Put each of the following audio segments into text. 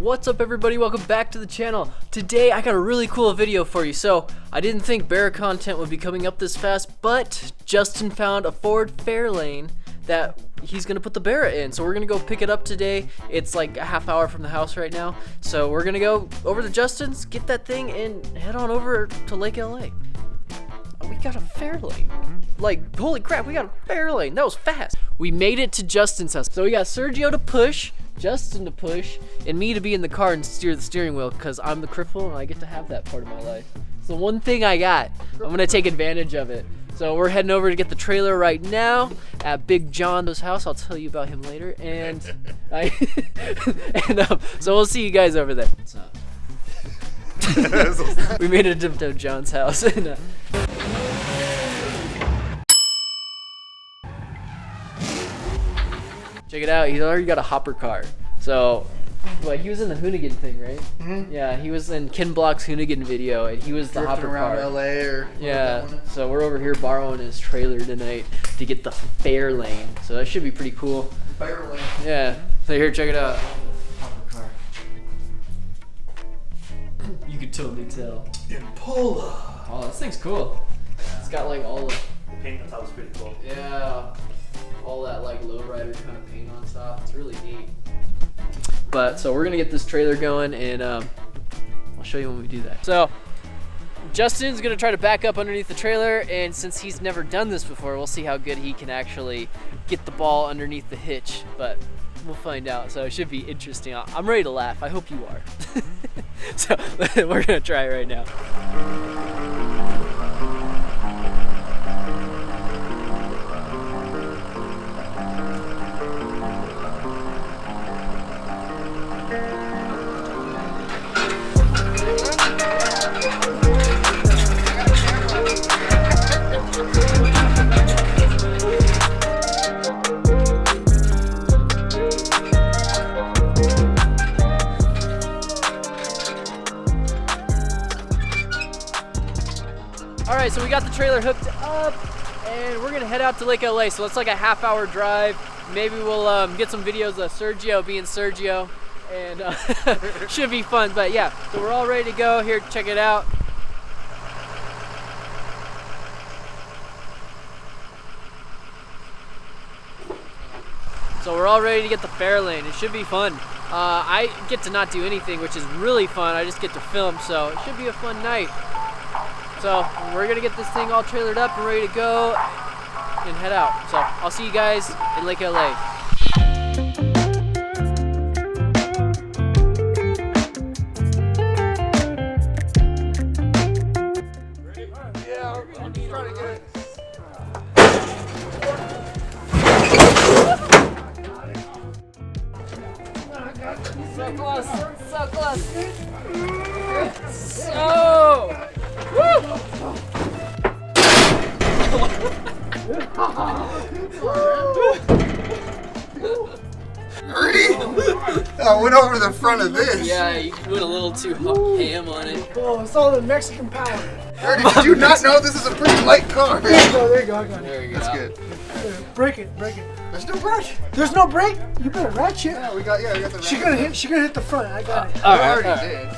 What's up everybody, welcome back to the channel. Today I got a really cool video for you. So I didn't think Barra content would be coming up this fast, but Justin found a Ford Fairlane that he's gonna put the Barra in. So we're gonna go pick it up today. It's like a half hour from the house right now. So we're gonna go over to Justin's, get that thing, and head on over to Lake LA. We got a Fairlane. Like, holy crap, we got a Fairlane. That was fast. We made it to Justin's house. So we got Sergio to push, Justin to push, and me to be in the car and steer the steering wheel because I'm the cripple and I get to have that part of my life. It's the one thing I got. I'm gonna take advantage of it. So we're heading over to get the trailer right now at Big John's house. I'll tell you about him later. And so we'll see you guys over there. What's up? We made it to John's house. And, check it out, he's already got a hopper car. So, well, he was in the Hoonigan thing, right? Mm-hmm. Yeah, he was in Ken Block's Hoonigan video, and he was the hopper around car. LA or yeah, so we're over here borrowing his trailer tonight to get the Fairlane. So that should be pretty cool. Fairlane. Yeah, so here, check it out. Hopper car. You could totally tell. Impala. Oh, this thing's cool. It's got like all the paint on top is pretty cool. Yeah, all that like lowrider kind of paint on top. It's really neat. But so we're gonna get this trailer going, and I'll show you when we do that. So Justin's gonna try to back up underneath the trailer, and since he's never done this before, we'll see how good he can actually get the ball underneath the hitch. But we'll find out. So it should be interesting. I'm ready to laugh. I hope you are. So we're gonna try it right now. Alright, so we got the trailer hooked up, and we're gonna head out to Lake LA. So it's like a half-hour drive. Maybe we'll get some videos of Sergio being Sergio, and should be fun. But yeah, so we're all ready to go. Here, check it out. So we're all ready to get the Fairlane. It should be fun. I get to not do anything, which is really fun. I just get to film, so it should be a fun night. So we're gonna get this thing all trailered up and ready to go and head out. So I'll see you guys in Lake LA. Yeah, I'm just trying to get it. So close, so close. So. Woo! I went over the front of this. Yeah, you went a little too ham on it. Oh, it's all the Mexican power. Ernie, did you not know this is a pretty light car? There you go, there you go, I got it. There you go. That's good. Break it, break it. There's no brush. There's no brake? You better ratchet. Yeah, we got the She gonna hit the front, I got it. All I right, already did.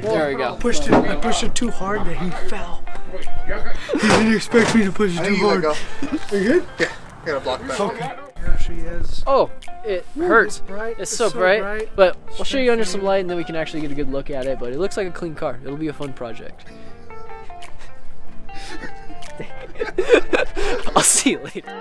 there we go. I pushed it too hard that he fell. He didn't expect me to push it I too think you let hard. go. Are you good? Yeah, gotta block back. Okay. Here she is. Oh, it hurts. It's bright. It's so bright. But we'll show you under some light, and then we can actually get a good look at it. But it looks like a clean car. It'll be a fun project. I'll see you later.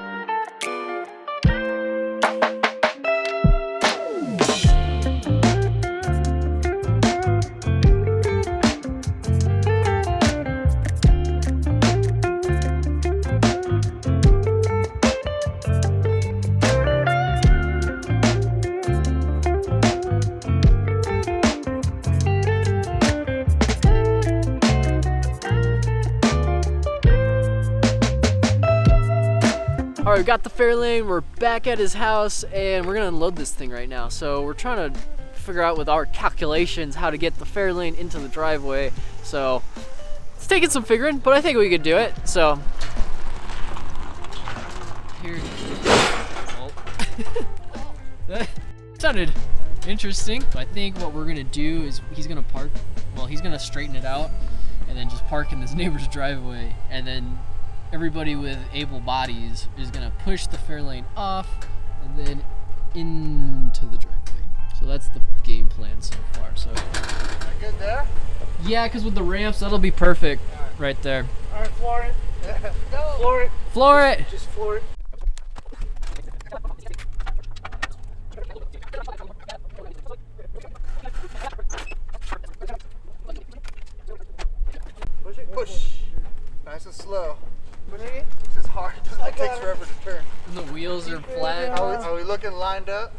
Alright, we got the Fairlane, we're back at his house, and we're gonna unload this thing right now. So we're trying to figure out with our calculations how to get the Fairlane into the driveway. So it's taking some figuring, but I think we could do it. So here. Oh. That sounded interesting. I think what we're gonna do is he's gonna park. Well, he's gonna straighten it out, and then just park in this neighbor's driveway, and then everybody with able bodies is gonna push the Fairlane off, and then into the driveway. So that's the game plan so far. So. Good there? Yeah, because with the ramps, that'll be perfect right there. All right, floor it. Go. Floor it. Floor it. Just floor it. Push. Nice and slow. Put it in. This is hard. It got takes it. forever to turn. The wheels are Keep it, flat. Are we looking lined up?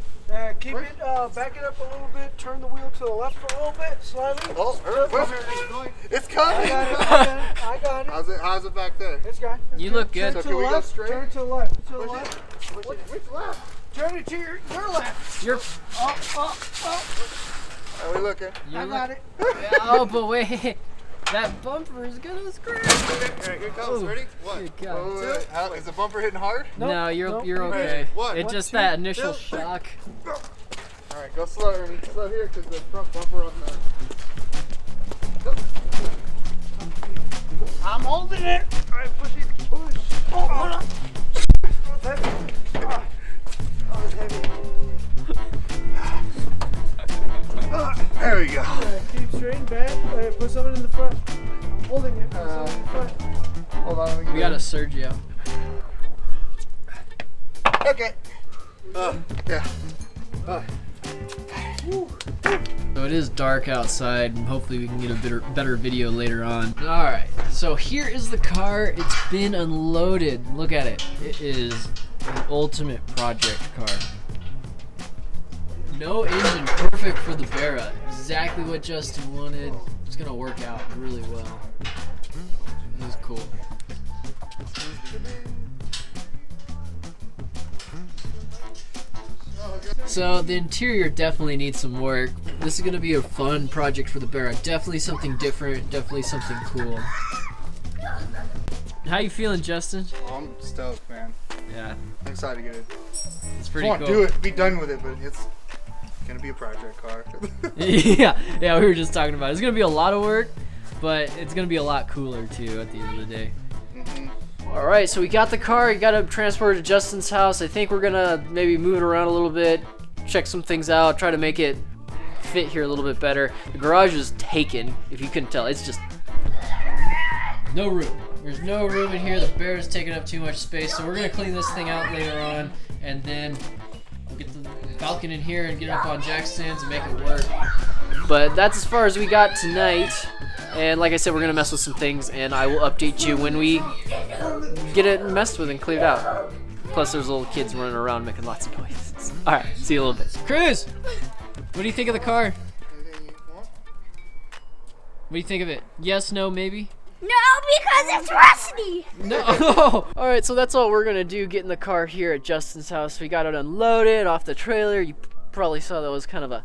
Keep it, back it up a little bit. Turn the wheel to the left for a little bit, slightly. Oh, it's coming. I got it. How's it back there? It's got it. You look good. Turn So to can the we go left. straight? Turn it to the left. To the Push left. it. Which left? Turn it to your left. You're. Are we looking? You I look- got it. Oh, but wait. That bumper is gonna scratch. Alright, here it comes. Ooh. Ready? One. Good God. Is the bumper hitting hard? Nope, No, you're nope. okay. One. It's just two, that initial two. shock. Alright, go slow, Ernie. Slow here because the front bumper on the. I'm holding it. All right, push it. Push. Oh, hold on. Heavy. Oh, it's heavy. There we go. Keep straight and back. Put something in the front. Holding it. Put something in the front. Hold on. We got a Sergio. Okay. Yeah. So it is dark outside, and hopefully we can get a better video later on. Alright, so here is the car. It's been unloaded. Look at it. It is an ultimate project car. No engine, perfect for the Barra. Exactly what Justin wanted. It's gonna work out really well. This is cool. So the interior definitely needs some work. This is gonna be a fun project for the Barra. Definitely something different, definitely something cool. How you feeling, Justin? I'm stoked, man. Yeah, I'm excited to get it. it's I pretty want cool. to do it, be done with it, but it's gonna be a project car. yeah, we were just talking about it. It's gonna be a lot of work, but it's gonna be a lot cooler too at the end of the day. All right, so we got the car. You got to transport it to Justin's house. I think we're gonna maybe move it around a little bit, check some things out, try to make it fit here a little bit better. The garage is taken, if you couldn't tell. It's just no room. There's no room in here. The Barra's taking up too much space, so we're gonna clean this thing out later on, and then we'll get the Falcon in here and get it up on jack stands and make it work. But that's as far as we got tonight. And like I said, we're gonna mess with some things, and I will update you when we get it messed with and cleared out. Plus, there's little kids running around making lots of noises. All right, see you in a little bit. Cruz, what do you think of the car? What do you think of it? Yes, no, maybe? No, because it's rusty. No. All right, so that's all we're gonna do. Get in the car here at Justin's house. We got it unloaded off the trailer. You probably saw that was kind of a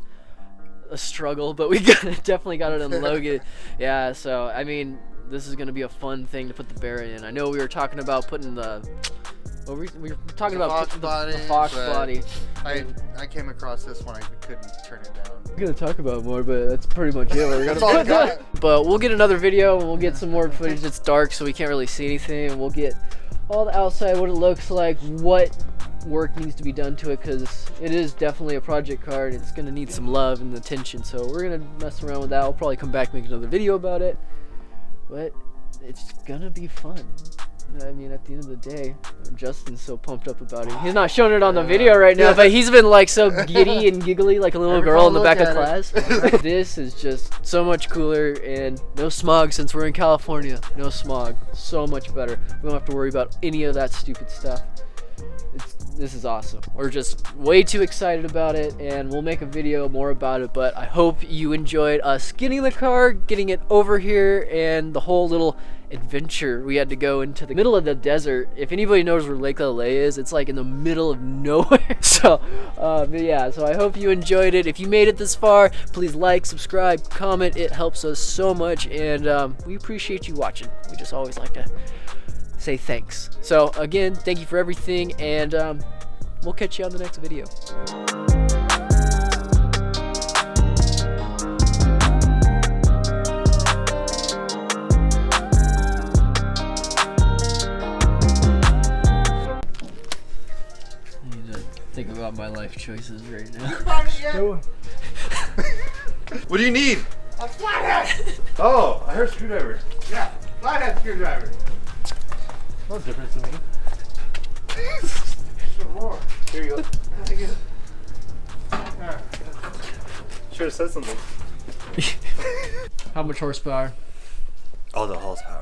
struggle, but we definitely got it unloaded. Yeah, so I mean, this is gonna be a fun thing to put the Barra in. I know we were talking about putting the we were talking about the Foxbody. I came across this one. I couldn't turn it down. I'm gonna talk about more, but that's pretty much it. We're That's all I gonna got. but we'll get another video and we'll get some more footage. It's dark, so we can't really see anything. We'll get all the outside, what it looks like, what work needs to be done to it, because it is definitely a project car and it's gonna need some love and attention. So we're gonna mess around with that. We'll probably come back and make another video about it, but it's gonna be fun. I mean, at the end of the day, Justin's so pumped up about it. He's not showing it on the video right now, but he's been like so giddy and giggly like a little Every girl in time the I back of look class. This is just so much cooler, and no smog since we're in California. No smog. So much better. We don't have to worry about any of that stupid stuff. This is awesome. We're just way too excited about it, and we'll make a video more about it, but I hope you enjoyed us getting the car, getting it over here, and the whole little adventure. We had to go into the middle of the desert. If anybody knows where Lake LA is, it's like in the middle of nowhere. So but yeah, so I hope you enjoyed it. If you made it this far, please like, subscribe, comment. It helps us so much, and we appreciate you watching. We just always like to say thanks. So again, thank you for everything, and we'll catch you on the next video. think about my life choices right now. Found it yet? Do it. What do you need? A flathead! Oh, I heard screwdriver. Yeah, flathead screwdriver. No difference to me. Some more. Here you go. Thank you. Alright. Should have said something. How much horsepower? Oh, the horsepower.